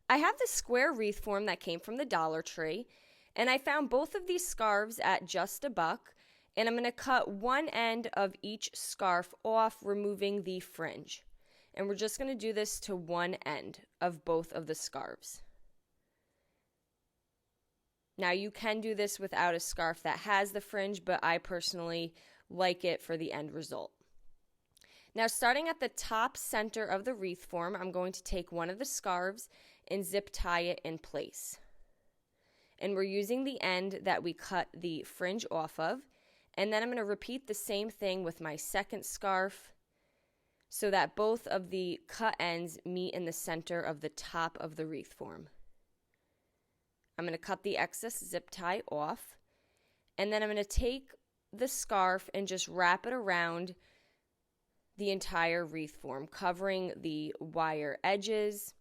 I have the square wreath form that came from the Dollar Tree, and I found both of these scarves at just $1, and I'm going to cut one end of each scarf off, removing the fringe. And we're just going to do this to one end of both of the scarves. Now you can do this without a scarf that has the fringe, but I personally like it for the end result. Now starting at the top center of the wreath form, I'm going to take one of the scarves and zip tie it in place. And we're using the end that we cut the fringe off of. And then I'm going to repeat the same thing with my second scarf so that both of the cut ends meet in the center of the top of the wreath form. I'm going to cut the excess zip tie off, and then I'm going to take the scarf and just wrap it around the entire wreath form, covering the wire edges.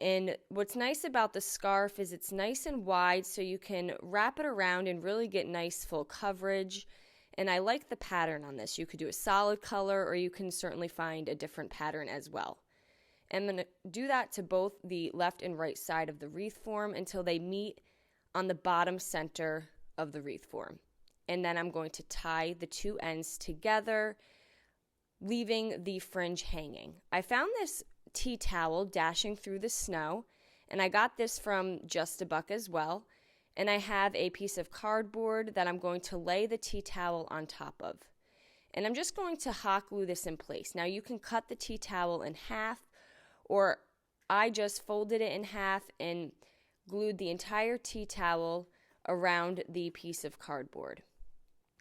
And what's nice about the scarf is it's nice and wide, so you can wrap it around and really get nice full coverage. And I like the pattern on this. You could do a solid color, or you can certainly find a different pattern as well. I'm going to do that to both the left and right side of the wreath form until they meet on the bottom center of the wreath form. And then I'm going to tie the two ends together, leaving the fringe hanging. I found this tea towel dashing through the snow, and I got this from just $1 as well. And I have a piece of cardboard that I'm going to lay the tea towel on top of. And I'm just going to hot glue this in place. Now you can cut the tea towel in half, or I just folded it in half and glued the entire tea towel around the piece of cardboard.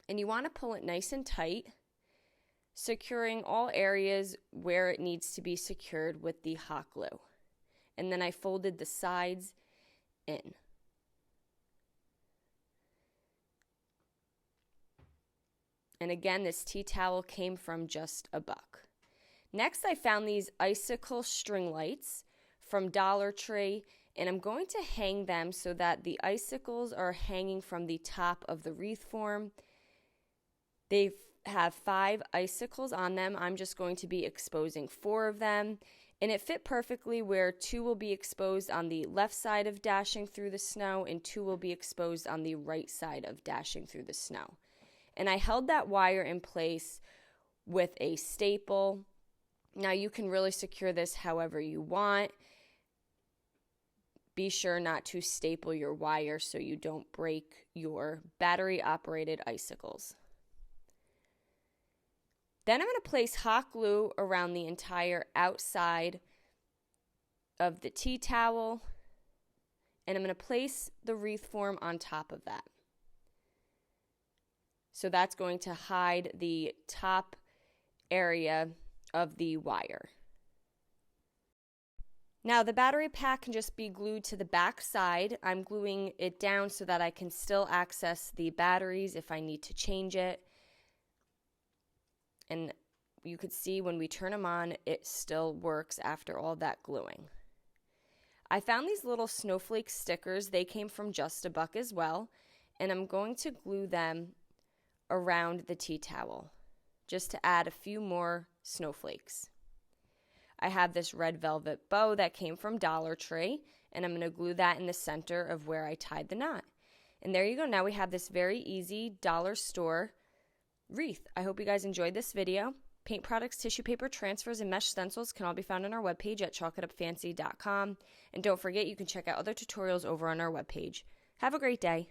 And you want to pull it nice and tight, securing all areas where it needs to be secured with the hot glue. And then I folded the sides in. And again, this tea towel came from just $1. Next, I found these icicle string lights from Dollar Tree, and I'm going to hang them so that the icicles are hanging from the top of the wreath form. They have 5 icicles on them. I'm just going to be exposing 4 of them, and it fit perfectly where 2 will be exposed on the left side of dashing through the snow and 2 will be exposed on the right side of dashing through the snow. And I held that wire in place with a staple. Now you can really secure this however you want. Be sure not to staple your wire so you don't break your battery-operated icicles. Then I'm going to place hot glue around the entire outside of the tea towel, and I'm going to place the wreath form on top of that. So that's going to hide the top area of the wire. Now the battery pack can just be glued to the back side. I'm gluing it down so that I can still access the batteries if I need to change it. And you could see when we turn them on, it still works after all that gluing. I found these little snowflake stickers. They came from just $1 as well. And I'm going to glue them around the tea towel just to add a few more snowflakes. I have this red velvet bow that came from Dollar Tree, and I'm going to glue that in the center of where I tied the knot. And there you go. Now we have this very easy dollar store wreath. I hope you guys enjoyed this video. Paint products, tissue paper, transfers, and mesh stencils can all be found on our webpage at chalkitupfancy.com. And don't forget, you can check out other tutorials over on our webpage. Have a great day.